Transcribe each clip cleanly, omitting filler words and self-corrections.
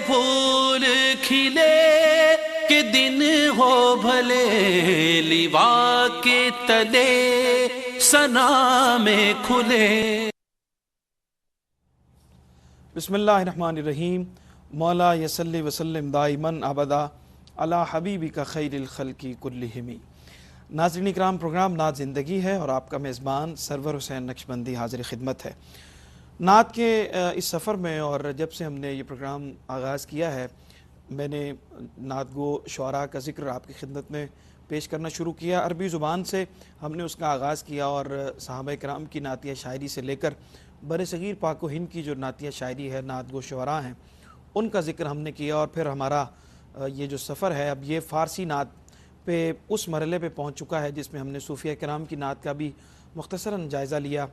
پھول کھلے کہ دن ہو بھلے لیوا کے تلے ثنا میں کھلے۔ بسم اللہ الرحمن الرحیم۔ مولا یصلی وسلم دائماً ابدا علی حبیبک خیر الخلق کلہم۔ ناظرین اکرام، پروگرام نعت زندگی ہے اور آپ کا میزبان سرور حسین نقشبندی حاضر خدمت ہے۔ نعت کے اس سفر میں اور جب سے ہم نے یہ پروگرام آغاز کیا ہے، میں نے نعت گو شعراء کا ذکر آپ کی خدمت میں پیش کرنا شروع کیا۔ عربی زبان سے ہم نے اس کا آغاز کیا اور صحابہ کرام کی نعتیہ شاعری سے لے کر بر صغیر پاک و ہند کی جو نعتیہ شاعری ہے، نعت گو شعراء ہیں، ان کا ذکر ہم نے کیا، اور پھر ہمارا یہ جو سفر ہے اب یہ فارسی نعت پہ اس مرحلے پہ پہنچ چکا ہے جس میں ہم نے صوفیہ کرام کی نعت کا بھی مختصراً جائزہ لیا۔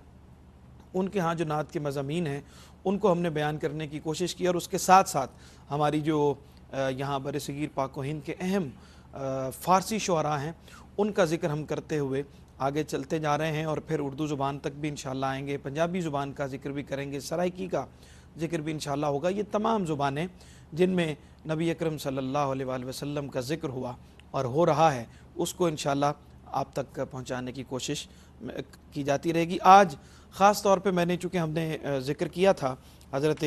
ان کے ہاں جو نعت کے مضامین ہیں ان کو ہم نے بیان کرنے کی کوشش کی، اور اس کے ساتھ ساتھ ہماری جو یہاں بر صغیر پاک و ہند کے اہم فارسی شعراء ہیں ان کا ذکر ہم کرتے ہوئے آگے چلتے جا رہے ہیں، اور پھر اردو زبان تک بھی انشاءاللہ آئیں گے، پنجابی زبان کا ذکر بھی کریں گے، سرائکی کا ذکر بھی انشاءاللہ ہوگا۔ یہ تمام زبانیں جن میں نبی اکرم صلی اللہ علیہ وآلہ وسلم کا ذکر ہوا اور ہو رہا ہے، اس کو انشاءاللہ آپ تک پہنچانے کی کوشش کی جاتی رہے گی۔ آج خاص طور پہ میں نے، چونکہ ہم نے ذکر کیا تھا حضرت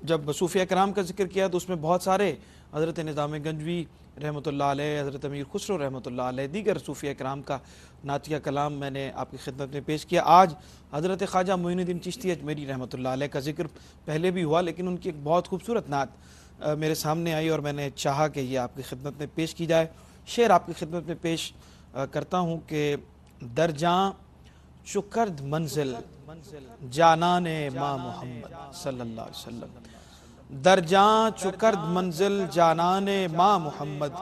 جب صوفیہ کرام کا ذکر کیا تو اس میں بہت سارے حضرت نظام گنجوی رحمۃ اللہ علیہ، حضرت امیر خسرو رحمۃ اللہ علیہ، دیگر صوفیہ کرام کا نعتیہ کلام میں نے آپ کی خدمت میں پیش کیا۔ آج حضرت خواجہ معین الدین چشتی اجمیری رحمۃ اللہ علیہ کا ذکر پہلے بھی ہوا، لیکن ان کی ایک بہت خوبصورت نعت میرے سامنے آئی اور میں نے چاہا کہ یہ آپ کی خدمت میں پیش کی جائے۔ شعر آپ کی خدمت میں پیش کرتا ہوں کہ درجاں چکرد منزل جانان ماں محمد صلی اللہ علیہ وسلم، درجاں چکرد منزل جانان ماں محمد،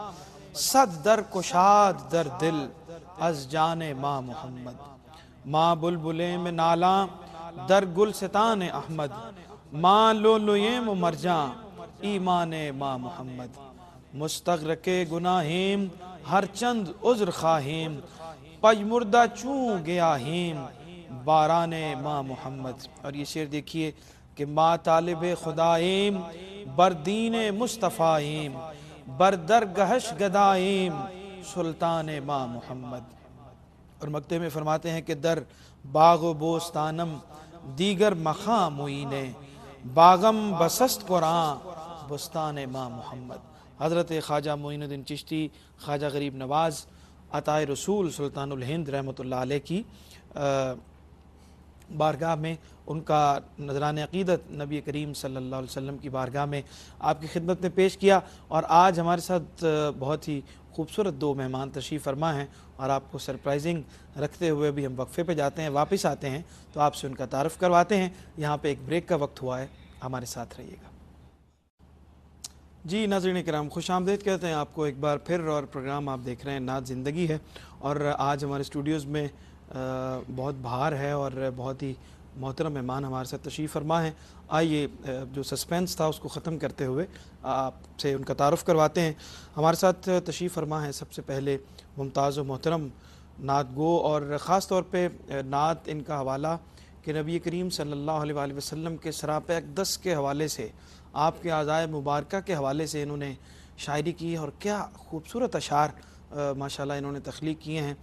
صد در کشاد در دل از جان ماں محمد، ماں بلبلیں میں نالاں در گلستان احمد، ماں لؤلؤیں و مرجاں ایمان ماں محمد، مستغرق گناہیم ہر چند عذر خواہیم، پژمردہ چوں گیاہیم باران ماں محمد۔ اور یہ شعر دیکھیے کہ ماں طالب خدائیم بر دین مصطفیٰیم بر درگہش گدائیم سلطان ماں محمد۔ اور مقطع میں فرماتے ہیں کہ در باغ و بوستانم دیگر مخاں معینے، باغم بسست قرآن بستان ماں محمد۔ حضرت خواجہ معین الدین چشتی خواجہ غریب نواز عطائے رسول سلطان الہند رحمۃ اللہ علیہ کی بارگاہ میں، ان کا نذران عقیدت نبی کریم صلی اللہ علیہ وسلم کی بارگاہ میں آپ کی خدمت میں پیش کیا۔ اور آج ہمارے ساتھ بہت ہی خوبصورت دو مہمان تشریف فرما ہیں، اور آپ کو سرپرائزنگ رکھتے ہوئے بھی ہم وقفے پہ جاتے ہیں، واپس آتے ہیں تو آپ سے ان کا تعارف کرواتے ہیں۔ یہاں پہ ایک بریک کا وقت ہوا ہے، ہمارے ساتھ رہیے گا۔ جی ناظرین کرام، خوش آمدید کہتے ہیں آپ کو ایک بار پھر، اور پروگرام آپ دیکھ رہے ہیں نعت زندگی ہے، اور آج ہمارے اسٹوڈیوز میں بہت بہار ہے اور بہت ہی محترم مہمان ہمارے ساتھ تشریف فرما ہیں۔ آئیے جو سسپینس تھا اس کو ختم کرتے ہوئے آپ سے ان کا تعارف کرواتے ہیں۔ ہمارے ساتھ تشریف فرما ہے سب سے پہلے ممتاز و محترم نعت گو، اور خاص طور پہ نعت ان کا حوالہ کہ نبی کریم صلی اللہ علیہ وآلہ وسلم کے سراپہ اقدس کے حوالے سے، آپ کے اعضائے مبارکہ کے حوالے سے انہوں نے شاعری کی، اور کیا خوبصورت اشعار ماشاءاللہ انہوں نے تخلیق کیے ہیں۔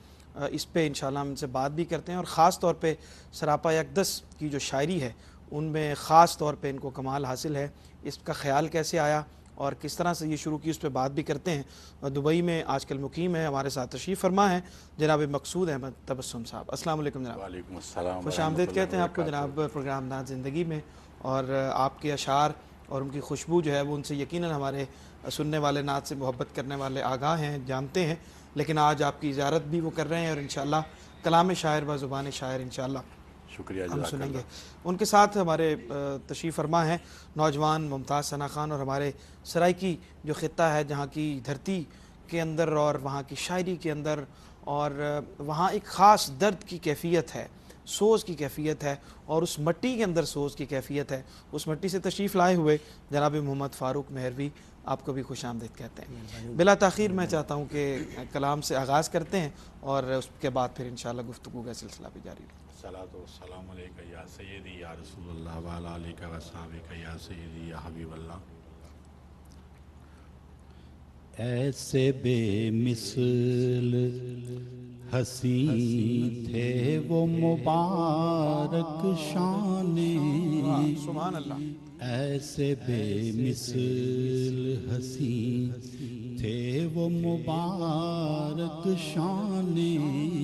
اس پہ انشاءاللہ ہم ان سے بات بھی کرتے ہیں، اور خاص طور پہ سراپہ اقدس کی جو شاعری ہے ان میں خاص طور پہ ان کو کمال حاصل ہے، اس کا خیال کیسے آیا اور کس طرح سے یہ شروع کی، اس پہ بات بھی کرتے ہیں۔ اور دبئی میں آج کل مقیم ہے، ہمارے ساتھ تشریف فرما ہے جناب مقصود احمد تبسم صاحب۔ السلام علیکم جناب۔ وعلیکم السلام، خوش آمدید کہتے ہیں آپ کو جناب پروگرام نعت زندگی میں، اور آپ کے اشعار اور ان کی خوشبو جو ہے وہ ان سے یقیناً ہمارے سننے والے نعت سے محبت کرنے والے آگاہ ہیں، جانتے ہیں، لیکن آج آپ کی زیارت بھی وہ کر رہے ہیں، اور انشاءاللہ کلام شاعر و زبان شاعر انشاءاللہ شکریہ ہم جزاک سنیں گے۔ اللہ۔ ان کے ساتھ ہمارے تشریف فرما ہیں نوجوان ممتاز ثنا خان، اور ہمارے سرائکی جو خطہ ہے جہاں کی دھرتی کے اندر اور وہاں کی شاعری کے اندر، اور وہاں ایک خاص درد کی کیفیت ہے، سوز کی کیفیت ہے، اور اس مٹی کے اندر سوز کی کیفیت ہے۔ اس مٹی سے تشریف لائے ہوئے جناب محمد فاروق مہروی، آپ کو بھی خوش آمدید کہتے ہیں۔ بلا تاخیر میں چاہتا ہوں کہ کلام سے آغاز کرتے ہیں، اور اس کے بعد پھر انشاءاللہ گفتگو کا سلسلہ بھی جاری رہے۔ الصلاۃ والسلام علیکہ یا سیدی یا رسول اللہ وعلی آلہ و صحبہ یا سیدی یا حبیب اللہ. ایسے بے مثل حسین تھے وہ مبارک شان، سبحان اللہ. ایسے بے مثل حسین تھے وہ مبارک شان،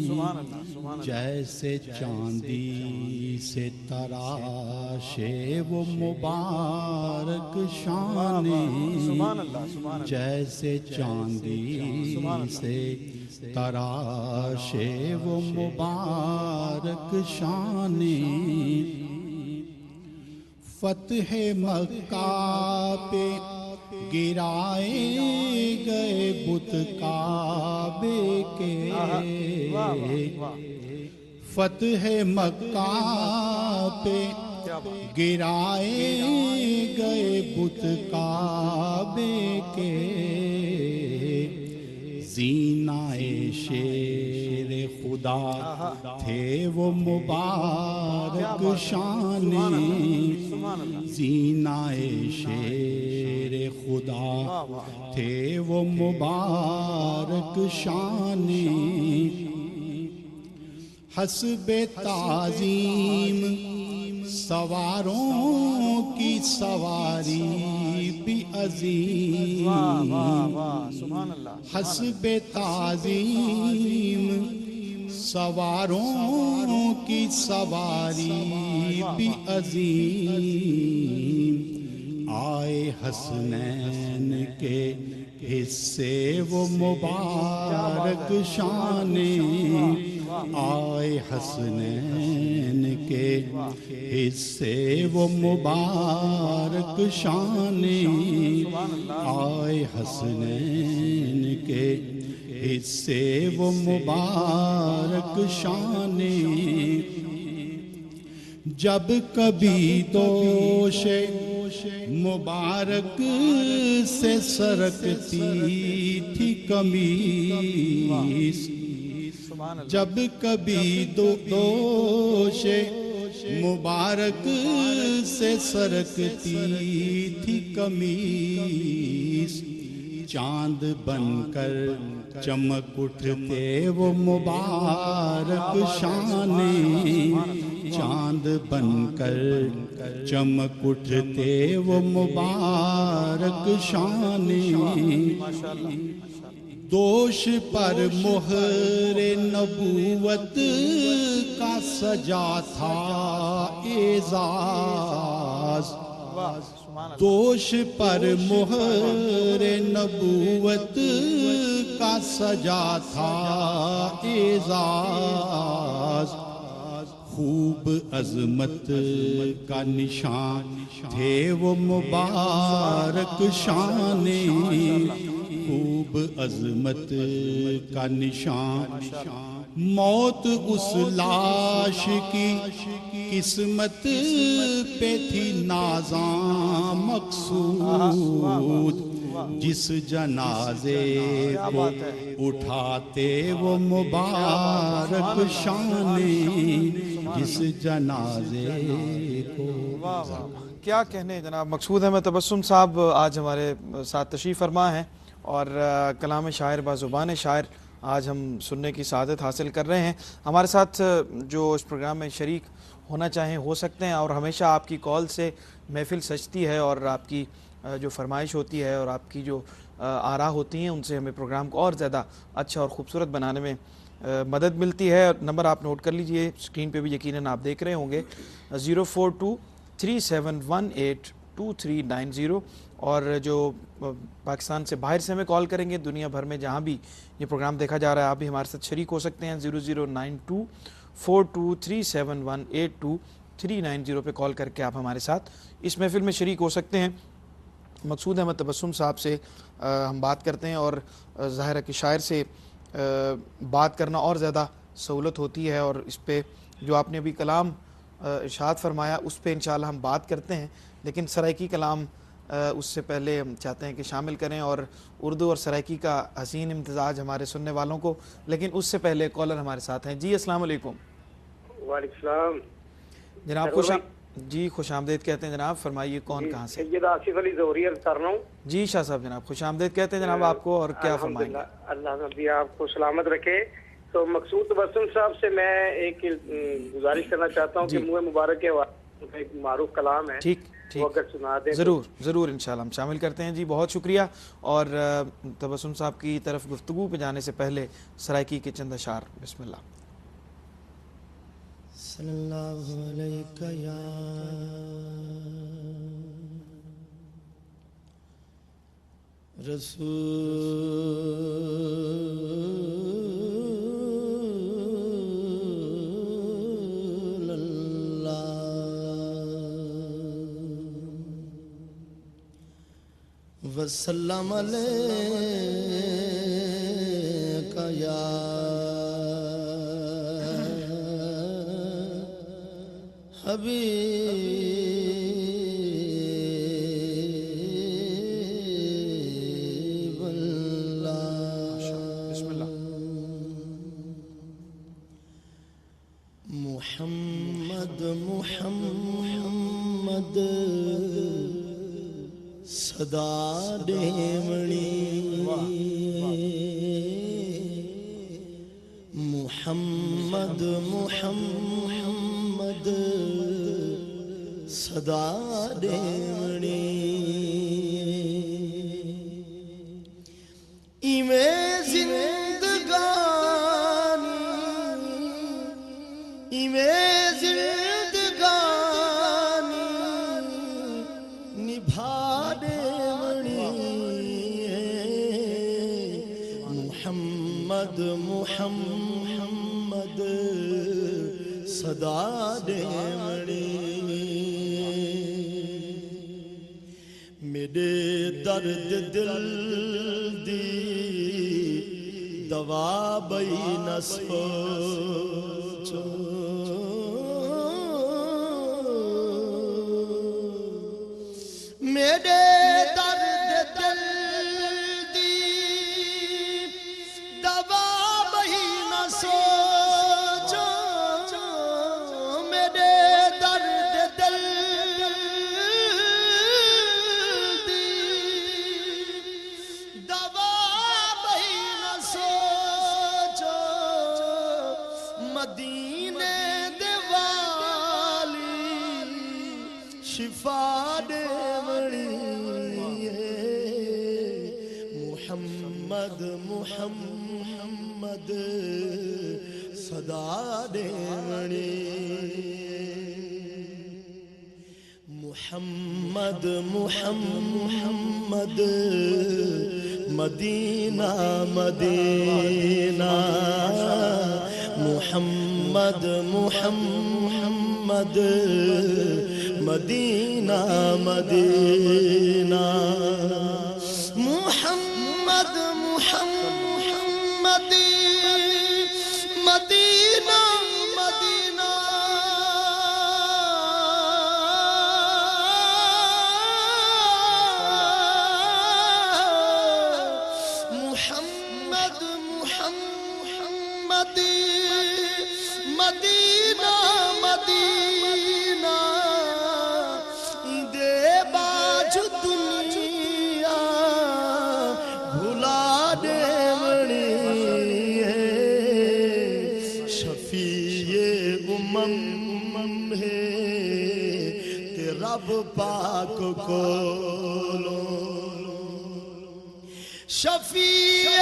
سبحان اللہ. سبحان اللہ. جیسے چاندی سے تراشے وہ مبارک شان، سبحان اللہ. سبحان اللہ. جیسے چاندی سے تراشے وہ مبارک شان. فتح مکہ پہ گرائے گئے بت کعبے کے، فتح مکہ پہ گرائے گئے بت کعبے کے، زینائے شیر خدا تھے وہ مبارک شان، زینائے شیر خدا تھے وہ مبارک شان. حسب تعظیم سواروں کی سواری بھی عظیم، حسب تعظیم سواروں کی سواری بھی عظیم. آئے حسنین کے حصے وہ مبارک شان، آئے حسنین کے حصے وہ مبارک شان، آئے حسنین کے حصے وہ مبارک شان. جب کبھی دوش مبارک سے سرکتی تھی قمیص، جب کبھی دوش مبارک سے سرکتی تھی قمیص، چاند بن کر چمک اٹھتے وہ مبارک شان، چاند بن کر چمک اٹھتے وہ مبارک شان. دوش پر مہر نبوت کا سجا تھا اعزاز، دوش پر مہر نبوت کا سجا تھا اعزاز. خوب عظمت کا نشان تھے وہ مبارک شان، خوب عظمت کا نشان. موت اس لاش کی قسمت پہ تھی نازاں مقصود، جس جنازے کو اٹھاتے وہ مبارک شان، جس جنازے کو. کیا کہنے جناب مقصود احمد تبسم صاحب آج ہمارے ساتھ تشریف فرما ہیں، اور کلام شاعر با زبان شاعر آج ہم سننے کی سعادت حاصل کر رہے ہیں. ہمارے ساتھ جو اس پروگرام میں شریک ہونا چاہیں ہو سکتے ہیں، اور ہمیشہ آپ کی کال سے محفل سجتی ہے، اور آپ کی جو فرمائش ہوتی ہے اور آپ کی جو آراء ہوتی ہیں ان سے ہمیں پروگرام کو اور زیادہ اچھا اور خوبصورت بنانے میں مدد ملتی ہے. نمبر آپ نوٹ کر لیجئے، اسکرین پہ بھی یقیناً آپ دیکھ رہے ہوں گے، 04237182390. اور جو پاکستان سے باہر سے ہمیں کال کریں گے، دنیا بھر میں جہاں بھی یہ پروگرام دیکھا جا رہا ہے، آپ بھی ہمارے ساتھ شریک ہو سکتے ہیں. 00924237182390 پہ کال کر کے آپ ہمارے ساتھ اس محفل میں شریک ہو سکتے ہیں. مقصود احمد تبسم صاحب سے ہم بات کرتے ہیں، اور ظاہر ہے کہ شاعر سے بات کرنا اور زیادہ سہولت ہوتی ہے، اور اس پہ جو آپ نے ابھی کلام ارشاد فرمایا اس پہ انشاءاللہ ہم بات کرتے ہیں. لیکن سرائکی کلام اس سے پہلے ہم چاہتے ہیں کہ شامل کریں، اور اردو اور سرائکی کا حسین امتزاج ہمارے سننے والوں کو. لیکن اس سے پہلے کالر ہمارے ساتھ ہیں. جی السلام علیکم. وعلیکم السلام جناب ضرور بھائی۔ جی خوش آمدید کہتے ہیں جناب، فرمائیے کون کہاں سے؟ سید آصف علی ظہوری عرض کر رہا ہوں۔ جی شاہ صاحب جناب خوش آمدید کہتے ہیں جناب آپ کو، اور کیا فرمائیں گے؟ الحمدللہ، اللہ نبی آپ کو سلامت رکھے۔ تو مقصود تبسم صاحب سے میں ایک گزارش کرنا چاہتا ہوں کہ منہ مبارک کے ایک معروف کلام ہے، ٹھیک وہ اگر سنا دیں۔ ضرور انشاءاللہ ہم شامل کرتے ہیں جی، بہت شکریہ۔ اور تبسم صاحب کی طرف گفتگو پہ جانے سے پہلے سرائکی کے چند اشعار، بسم اللہ۔ صلی اللہ علیہ یا رسول اللہ وسلم علیک یا حبیب اللہ۔ بسم اللہ۔ محمد محمد صدا دیوڑی، محمد محمد صدا دیوڑی، ایویں زندگانی، ایویں زندگانی نبھا دیوڑی، محمد محمد صدا دیوڑی، میرے درد دل دی دوا بئی نہ سوچو، میرے درد دل دی دوا بئی نہ سوچو، میرے درد دل دی دوا بئی نہ سوچو، مدینے دے والی شفا دے وڑی، محمد محمد صدا دے وڑی، محمد محمد مدینہ مدینہ، محمد محمد مدینہ مدینہ، محمد محمد مدینہ مدینہ، محمد محمد مدینہ مدینہ، دے باج دنیا بھلا دے وڑی، شفیع امم ہے تے رب پاک کولو، شفیع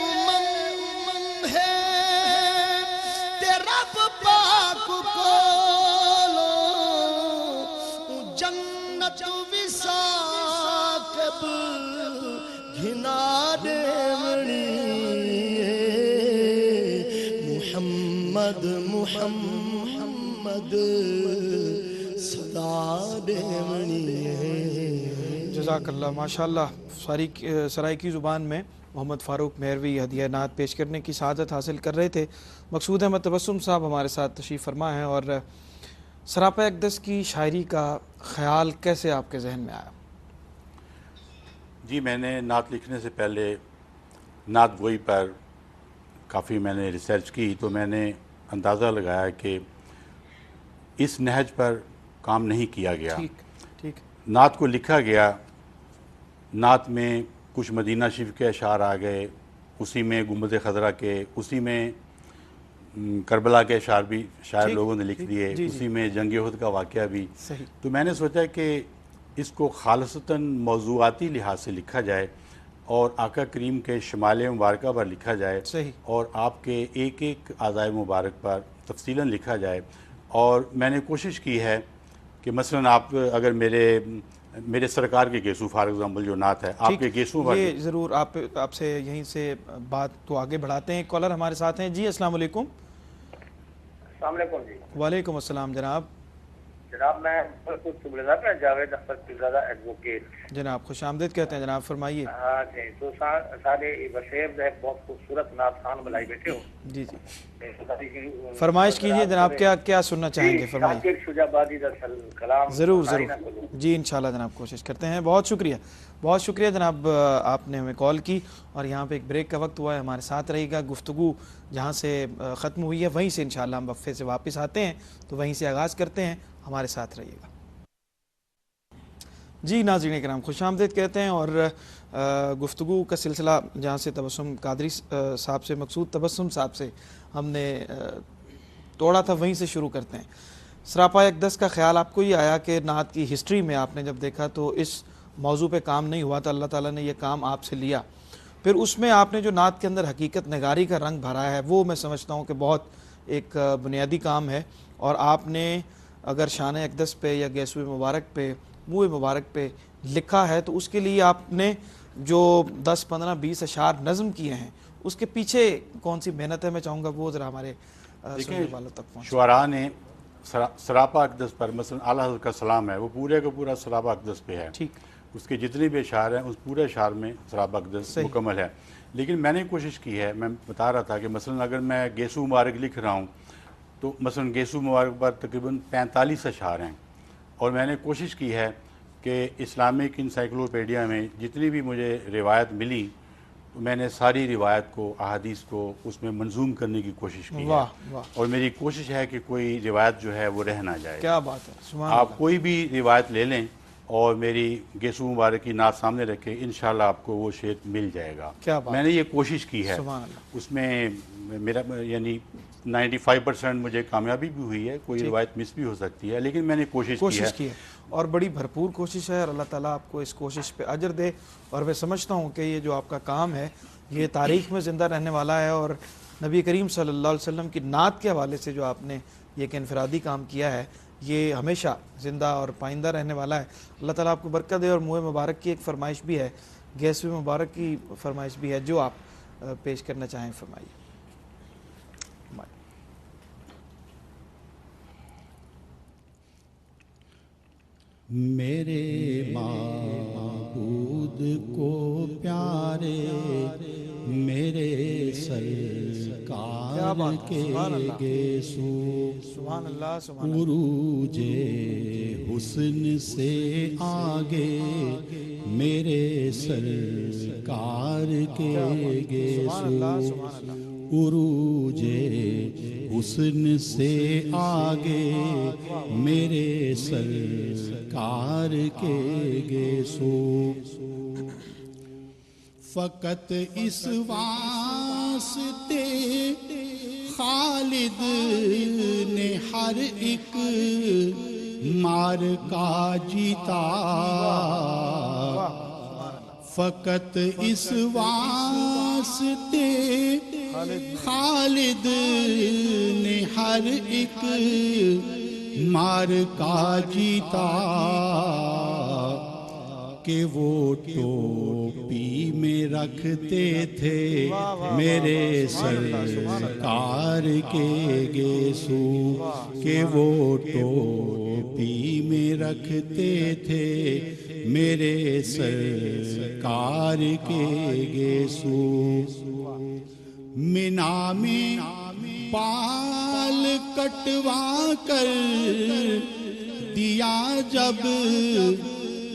امم ہے تے رب پاک کولو، جنت وساقب گھنا دیوڑی، محمد محمد صدا دیوڑی، جزاک اللہ، ماشاءاللہ۔ سرائکی زبان میں محمد فاروق مہروی ہدیہ نعت پیش کرنے کی سعادت حاصل کر رہے تھے۔ مقصود احمد تبسم صاحب ہمارے ساتھ تشریف فرما ہیں، اور سراپا اقدس کی شاعری کا خیال کیسے آپ کے ذہن میں آیا؟ جی میں نے نعت لکھنے سے پہلے نعت گوئی پر کافی میں نے ریسرچ کی، تو میں نے اندازہ لگایا کہ اس نہج پر کام نہیں کیا گیا۔ ٹھیک نعت کو لکھا گیا، نعت میں کچھ مدینہ شریف کے اشعار آ گئے، اسی میں گنبد خضرا کے، اسی میں کربلا کے اشعار بھی شاعر لوگوں نے لکھ دیے، اسی میں جنگ احد کا واقعہ بھی۔ تو میں نے سوچا کہ اس کو خالصتاً موضوعاتی لحاظ سے لکھا جائے اور آقا کریم کے شمال مبارکہ پر لکھا جائے اور آپ کے ایک ایک اعضائے مبارک پر تفصیلاً لکھا جائے۔ اور میں نے کوشش کی ہے کہ مثلاً آپ اگر میرے سرکار کے گیسو فار ایگزامپل جو نعت ہے، آپ کے گیسو پر یہ ضرور آپ سے یہیں سے بات کو آگے بڑھاتے ہیں۔ کالر ہمارے ساتھ ہیں جی، السلام علیکم۔ السلام علیکم جی۔ وعلیکم السلام جناب۔ جناب میں جاوید اختر پیرزادہ ایڈوکیٹ۔ جناب خوش آمدید کہتے ہیں جناب، فرمائیے۔ ہاں جی، تو سارے وسیب جو ہے بہت خوبصورت نعت خوان بلائی بیٹھے ہو جی فرمائش کیجیے جناب، کیا سننا چاہیں گے، فرمائیے۔ ضرور جی، انشاءاللہ جناب کوشش کرتے ہیں۔ بہت شکریہ جناب، آپ نے ہمیں کال کی اور یہاں پہ ایک بریک کا وقت ہوا ہے، ہمارے ساتھ رہے گا۔ گفتگو جہاں سے ختم ہوئی ہے وہیں سے انشاءاللہ ہم وقفے سے واپس آتے ہیں، تو وہیں سے آغاز کرتے ہیں، ہمارے ساتھ رہیے گا۔ جی ناظرین کرام، خوش آمدید کہتے ہیں اور گفتگو کا سلسلہ جہاں سے تبسم قادری صاحب سے، مقصود تبسم صاحب سے ہم نے توڑا تھا، وہیں سے شروع کرتے ہیں۔ سراپا اقدس کا خیال آپ کو یہ آیا کہ نعت کی ہسٹری میں آپ نے جب دیکھا تو اس موضوع پہ کام نہیں ہوا تھا، اللہ تعالیٰ نے یہ کام آپ سے لیا، پھر اس میں آپ نے جو نعت کے اندر حقیقت نگاری کا رنگ بھرا ہے، وہ میں سمجھتا ہوں کہ بہت ایک بنیادی کام ہے۔ اور آپ نے اگر شان اقدس پہ یا گیسوئے مبارک پہ، موئے مبارک پہ لکھا ہے تو اس کے لیے آپ نے جو 10 15 20 اشعار نظم کیے ہیں، اس کے پیچھے کون سی محنت ہے، میں چاہوں گا وہ ذرا ہمارے سننے والوں تک پہنچے۔ شعراء نے سراپا اقدس پر مثلا اعلیٰ حضرت کا سلام ہے، وہ پورے کا پورا سراپا اقدس پہ ہے، اس کے جتنے بھی اشعار ہیں اس پورے اشعار میں سراپا اقدس مکمل ہے۔ لیکن میں نے کوشش کی ہے، میں بتا رہا تھا کہ مثلا اگر میں گیسو مبارک لکھ رہا ہوں تو مثلا گیسو مبارک پر تقریباً 45 اشعار ہیں، اور میں نے کوشش کی ہے کہ اسلامک انسائکلوپیڈیا میں جتنی بھی مجھے روایت ملی تو میں نے ساری روایت کو، احادیث کو اس میں منظوم کرنے کی کوشش کی ہے، اور میری کوشش ہے کہ کوئی روایت جو ہے وہ رہ نہ جائے۔ کیا بات ہے، آپ کوئی بھی روایت لے لیں اور میری گیسو مبارک کی نعت سامنے رکھیں، انشاءاللہ آپ کو وہ شعر مل جائے گا۔ میں نے یہ کوشش کی ہے، اس میں میرا یعنی 95% مجھے کامیابی بھی ہوئی ہے، کوئی روایت مس بھی ہو سکتی ہے، لیکن میں نے کوشش کی ہے اور بڑی بھرپور کوشش ہے، اور اللہ تعالیٰ آپ کو اس کوشش پہ اجر دے۔ اور میں سمجھتا ہوں کہ یہ جو آپ کا کام ہے یہ تاریخ میں زندہ رہنے والا ہے، اور نبی کریم صلی اللہ علیہ وسلم کی نعت کے حوالے سے جو آپ نے یہ ایک انفرادی کام کیا ہے یہ ہمیشہ زندہ اور پائندہ رہنے والا ہے۔ اللہ تعالیٰ آپ کو برکت دے۔ اور موئے مبارک کی ایک فرمائش بھی ہے، گیسوئے مبارک کی فرمائش بھی ہے، جو آپ پیش کرنا چاہیں فرمائیے۔ میرے معبود کو پیارے میرے سرکار کے گیسو عروج حسن سے آگے میرے سرکار کے گیسو عروج حسن سے آگے میرے سرکار کے گیسو فقط اس واسطے خالد نے ہر ایک معرکہ جیتا، فقط اس واسطے خالد نے ہر ایک معرکہ جیتا کہ وہ ٹوپی میں رکھتے تھے میرے سرکار کے گیسو، کہ وہ ٹوپی میں رکھتے تھے میرے سرکار کے گیسو۔ مینا میں بال کٹوا کر دیا جب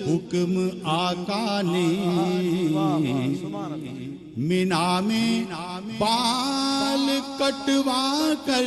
حکم آقا نے، مینا میں بال کٹوا کر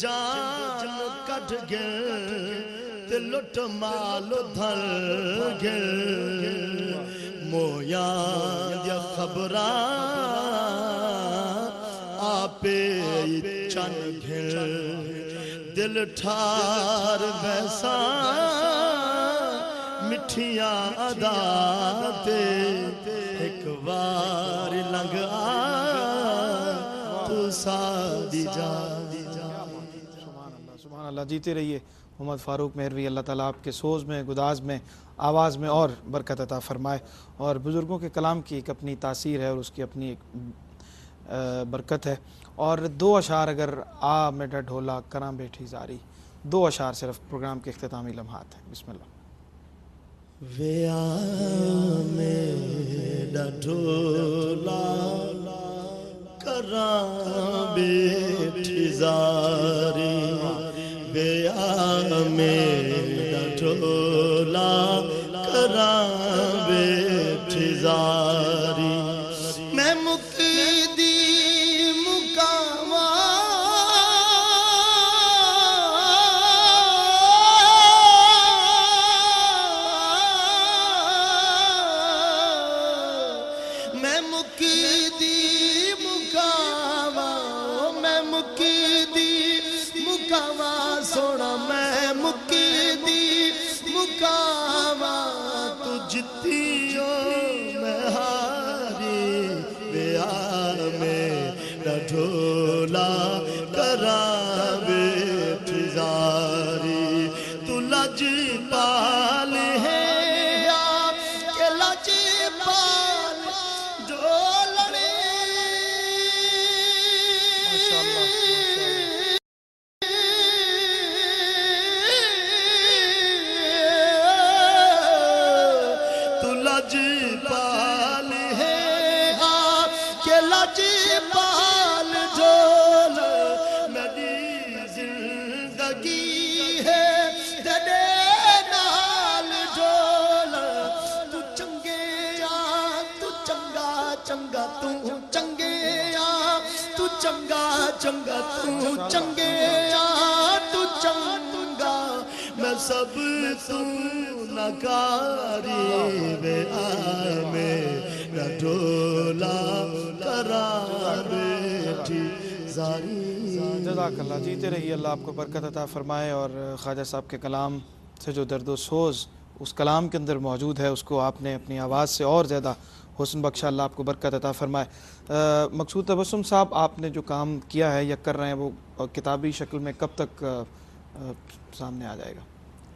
جان کٹ گئے تے لٹ مال دھر گئے مویاں دیا خبراں آپے چن گھر دل ٹھار ویسا مٹھیاں ادا تے ایک بار لنگ آ تو سادی جا سبحان اللہ. جیتے رہیے محمد فاروق مہروی. اللہ تعالیٰ آپ کے سوز میں، گداز میں، آواز میں اور برکت عطا فرمائے. اور بزرگوں کے کلام کی ایک اپنی تاثیر ہے اور اس کی اپنی ایک برکت ہے. اور 2 اشعار اگر آ میں ڈا ڈھولا کراں بیٹھی زاری، 2 اشعار صرف پروگرام کے اختتامی لمحات ہیں. بسم اللہ. ویا میں ڈا ڈھولا کراں بیٹھی زاری ویا میں ڈھولا کراں بیٹھی زاری میں مقیدی مقامہ میں مقیدی مقامہ میں مقیدی مقامہ سونا میں مقیدی مقامہ تو جتی ہو میں ہاری ویا میں ڈھولا کراں بیٹھی زاری تو لج پال ہے یا کہ لج پال ڈھولڑی تو لج پال ہے کہ لج پال ڈھول میری زندگی ہے تیرے نال ڈھول تو چنگے آ تو چنگا چنگا تو چنگے آ تو چنگا چنگا تو چنگے آ تو چنگا میں سب تو نکاری ویا میں ڈھولا کراں بیٹھی زاری. جزاک اللہ. جیتے رہیے. اللہ آپ کو برکت عطا فرمائے. اور خواجہ صاحب کے کلام سے جو درد و سوز اس کلام کے اندر موجود ہے اس کو آپ نے اپنی آواز سے اور زیادہ حسن بخشا. اللہ آپ کو برکت عطا فرمائے. مقصود تبسم صاحب، آپ نے جو کام کیا ہے یا کر رہے ہیں وہ کتابی شکل میں کب تک سامنے آ جائے گا؟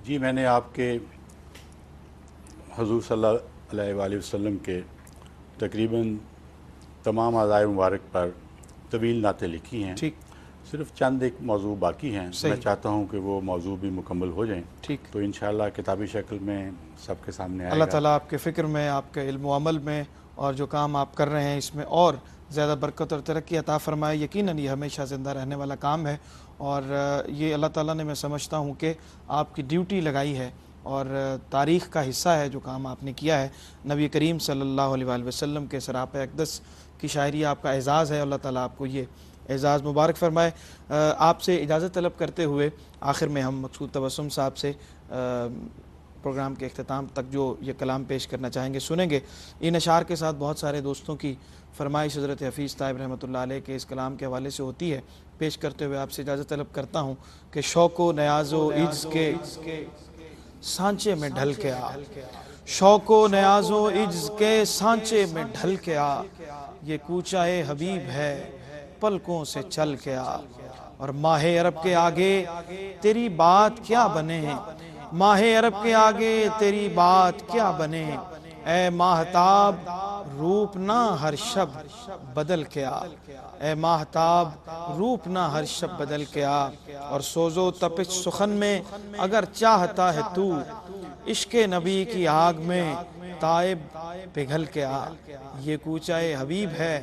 جی، میں نے آپ کے حضور صلی اللہ علیہ وآلہ وسلم کے تقریباً تمام اعضائے مبارک پر طویل نعتیں لکھی ہیں. ٹھیک. صرف چند ایک موضوع باقی ہیں. صحیح. میں چاہتا ہوں کہ وہ موضوع بھی مکمل ہو جائیں. ٹھیک. تو انشاءاللہ کتابی شکل میں سب کے سامنے آئے گا. اللہ تعالیٰ آپ کے فکر میں، آپ کے علم و عمل میں اور جو کام آپ کر رہے ہیں اس میں اور زیادہ برکت اور ترقی عطا فرمائے. یقیناً یہ ہمیشہ زندہ رہنے والا کام ہے اور یہ اللہ تعالیٰ نے، میں سمجھتا ہوں کہ آپ کی ڈیوٹی لگائی ہے اور تاریخ کا حصہ ہے جو کام آپ نے کیا ہے. نبی کریم صلی اللہ علیہ وآلہ وسلم کے سراپہ اقدس کی شاعری آپ کا اعزاز ہے. اللہ تعالیٰ آپ کو یہ اعزاز مبارک فرمائے. آپ سے اجازت طلب کرتے ہوئے آخر میں ہم مقصود تبسم صاحب سے پروگرام کے اختتام تک جو یہ کلام پیش کرنا چاہیں گے سنیں گے. ان اشعار کے ساتھ بہت سارے دوستوں کی فرمائش حضرت حفیظ طیب رحمۃ اللہ علیہ کے اس کلام کے حوالے سے ہوتی ہے. پیش کرتے ہوئے آپ سے اجازت طلب کرتا ہوں کہ شوق و نیاز و عجز کے سانچے میں ڈھل کے آ، شوق و نیاز و عجز کے سانچے میں ڈھل کے آ، یہ کوچہ حبیب ہے پلکوں سے چل کے آ. اور ماہ عرب کے آگے تیری بات کیا بنے، ماہ عرب کے آگے تیری بات کیا بنے، اے ماہتاب روپ نہ ہر شب بدل کے آ، اے ماہتاب روپ نہ ہر شب بدل کے آ. اور سوز و تپش سخن میں اگر چاہتا ہے تو، عشق نبی کی آگ میں تائب پگھل کے آ، یہ کوچہ حبیب ہے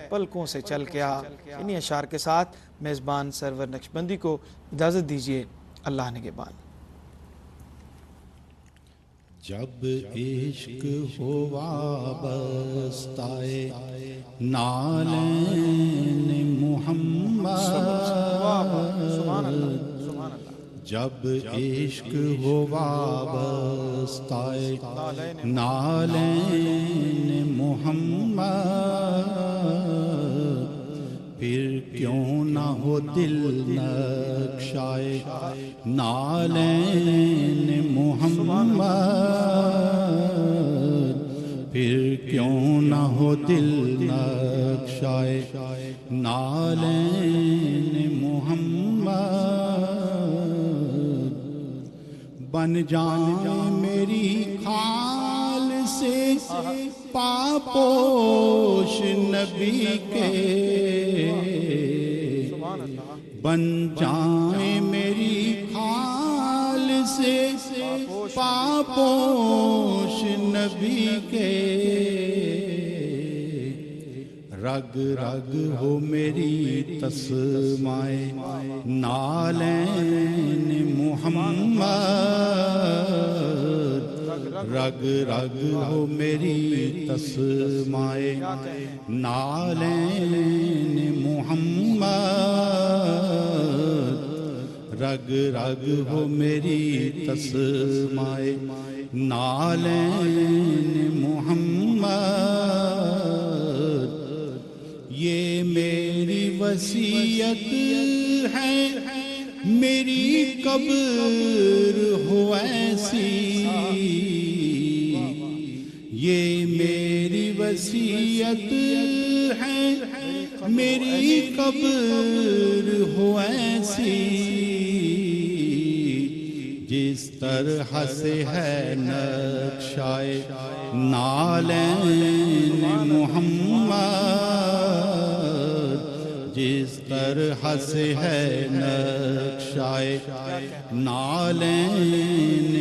پلکوں سے چل کے آ. انہی اشعار کے ساتھ میزبان سرور نقشبندی کو اجازت دیجیے. اللہ نگہبان. جب عشق ہوا بستائے نالین محمد سبحان اللہ سبحان اللہ. جب عشق ہو وابستہ نالین محمد پھر کیوں نہ ہو دل نقشائے نالین محمد پھر کیوں نہ ہو دل نقشائے نالین محمد بن جائیں میری کھال سے پاپوش نبی کے بن جائیں میری کھال سے پاپوش نبی کے رگ رگ ہو میری تسمائے نالین محمد رگ رگ ہو میری تسمائے نالین محمد رگ رگ ہو میری تسمائے نالین محمد یہ میری وصیت ہے میری قبر ہو ایسی یہ میری وصیت ہے میری قبر ہو ایسی جس طرح سے ہے نقشائے نالین محمد جس طرح سے ہے نقشائے نالین